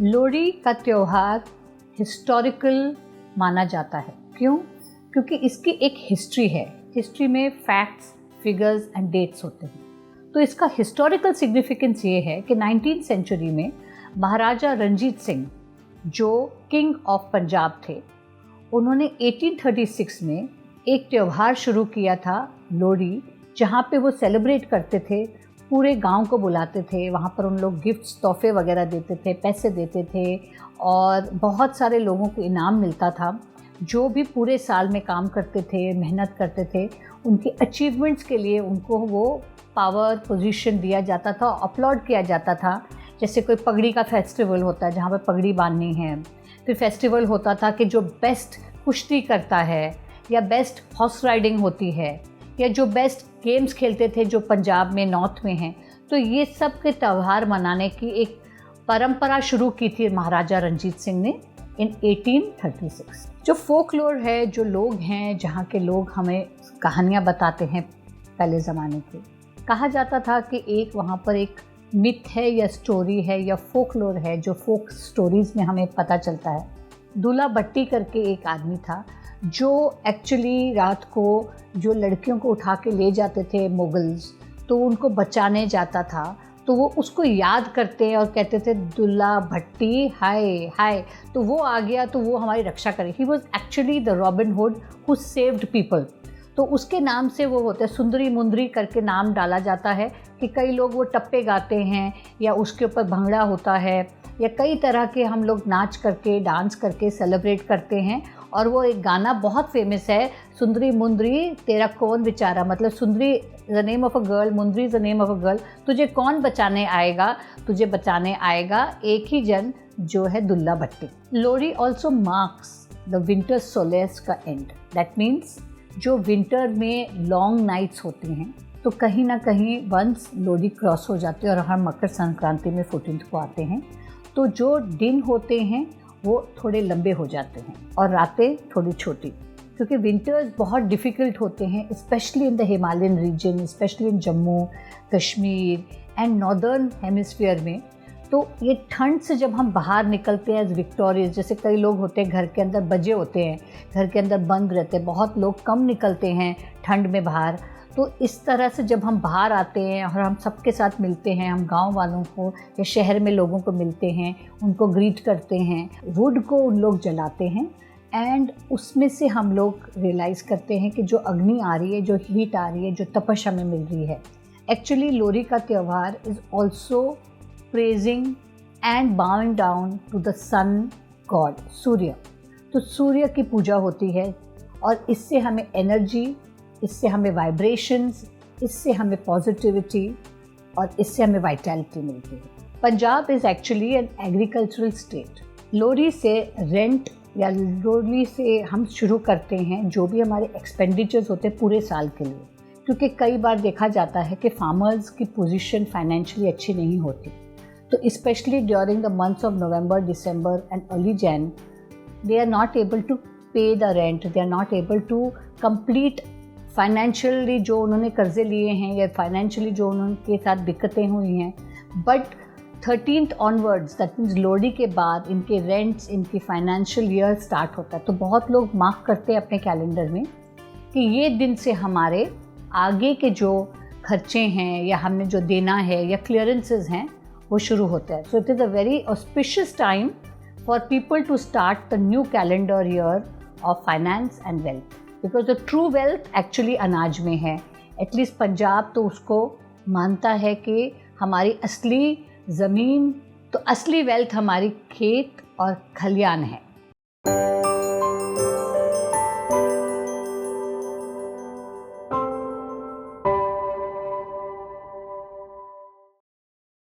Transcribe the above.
लोहड़ी का त्यौहार हिस्टोरिकल माना जाता है। क्यों? क्योंकि इसकी एक हिस्ट्री है। हिस्ट्री में फैक्ट्स, फिगर्स एंड डेट्स होते हैं। तो इसका हिस्टोरिकल सिग्निफिकेंस ये है कि 19th सेंचुरी में महाराजा रंजीत सिंह जो किंग ऑफ पंजाब थे, उन्होंने 1836 में एक त्यौहार शुरू किया था लोहड़ी, जहाँ पे वो सेलिब्रेट करते थे, पूरे गांव को बुलाते थे, वहाँ पर उन लोग गिफ्ट्स, तोहफे वगैरह देते थे, पैसे देते थे और बहुत सारे लोगों को इनाम मिलता था। जो भी पूरे साल में काम करते थे, मेहनत करते थे, उनकी अचीवमेंट्स के लिए उनको वो पावर, पोजीशन दिया जाता था, अपलॉड किया जाता था। जैसे कोई पगड़ी का फेस्टिवल होता है जहाँ पर पगड़ी बांधनी है, फिर फेस्टिवल होता था कि जो बेस्ट कुश्ती करता है या बेस्ट हॉर्स राइडिंग होती है या जो बेस्ट गेम्स खेलते थे जो पंजाब में, नॉर्थ में हैं। तो ये सब के त्यौहार मनाने की एक परंपरा शुरू की थी महाराजा रंजीत सिंह ने इन 1836। जो फोकलोर है, जो लोग हैं, जहाँ के लोग हमें कहानियाँ बताते हैं पहले ज़माने की, कहा जाता था कि एक वहाँ पर एक मिथ है या स्टोरी है या फोकलोर है जो फोक स्टोरीज़ में हमें पता चलता है। दूल्हा भट्टी करके एक आदमी था जो एक्चुअली रात को जो लड़कियों को उठा के ले जाते थे मुगल्स, तो उनको बचाने जाता था। तो वो उसको याद करते और कहते थे दुल्ला भट्टी हाय हाय, तो वो आ गया तो वो हमारी रक्षा करे। He was actually the robin hood who saved people. तो उसके नाम से वो होता है, सुंदरी मुंदरी करके नाम डाला जाता है कि कई लोग वो टप्पे गाते हैं या उसके ऊपर भंगड़ा होता है या कई तरह के हम लोग नाच करके, डांस करके सेलिब्रेट करते हैं। और वो एक गाना बहुत फेमस है, सुंदरी मुंदरी तेरा कौन बेचारा, मतलब Sundari the name of a girl, Mundri the name of a girl, तुझे कौन बचाने आएगा, तुझे बचाने आएगा एक ही जन जो है Dulla Bhatti. Lohri also marks the winter solstice का एंड। दैट मीन्स जो विंटर में लॉन्ग नाइट्स होती हैं, तो कहीं ना कहीं वंस लोहड़ी क्रॉस हो जाती है और हम मकर संक्रांति में 14th को आते हैं, तो जो दिन होते हैं वो थोड़े लंबे हो जाते हैं और रातें थोड़ी छोटी, क्योंकि विंटर्स बहुत डिफ़िकल्ट होते हैं, specially in the Himalayan region, specially in Jammu Kashmir and northern hemisphere में। तो ये ठंड से जब हम बाहर निकलते हैं एज विक्टोरियस, जैसे कई लोग होते हैं घर के अंदर बजे होते हैं, घर के अंदर बंद रहते हैं, बहुत लोग कम निकलते हैं ठंड में बाहर। तो इस तरह से जब हम बाहर आते हैं और हम सबके साथ मिलते हैं, हम गांव वालों को या शहर में लोगों को मिलते हैं, उनको ग्रीट करते हैं, वुड को उन लोग जलाते हैं एंड उसमें से हम लोग रियलाइज़ करते हैं कि जो अग्नि आ रही है, जो हीट आ रही है, जो तपश हमें मिल रही है। एक्चुअली लोहड़ी का त्यौहार is also praising and bowing down to the sun god, Surya. तो सूर्य की पूजा होती है और इससे हमें एनर्जी, इससे हमें वाइब्रेशंस, इससे हमें पॉजिटिविटी और इससे हमें वाइटैलिटी मिलती है। Punjab is actually an agricultural state. Lohri से रेंट या लोहड़ी से हम शुरू करते हैं जो भी हमारे एक्सपेंडिचर्स होते हैं पूरे साल के लिए, क्योंकि कई बार देखा जाता है कि फार्मर्स की पोजीशन फाइनेंशियली अच्छी नहीं होती। तो specially during the months of November, December and early Jan, they are not able to pay the rent, they are not able to complete financially जो उन्होंने कर्जे लिए हैं या फाइनेंशियली जो उनके साथ दिक्कतें हुई हैं। But 13th onwards, that means Lohri के बाद इनके रेंट्स, इनकी फाइनेंशियल ईयर स्टार्ट होता है। तो बहुत लोग मार्क करते हैं अपने कैलेंडर में कि ये दिन से हमारे आगे के जो खर्चे हैं या हमने जो देना है या क्लियरेंसेस हैं वो शुरू होते हैं। So it is a very auspicious time for people to start the new calendar year of finance and wealth, because the true wealth actually अनाज में है। एटलीस्ट पंजाब तो उसको मानता है कि हमारी असली ज़मीन, तो असली वेल्थ हमारी खेत और खलियान है।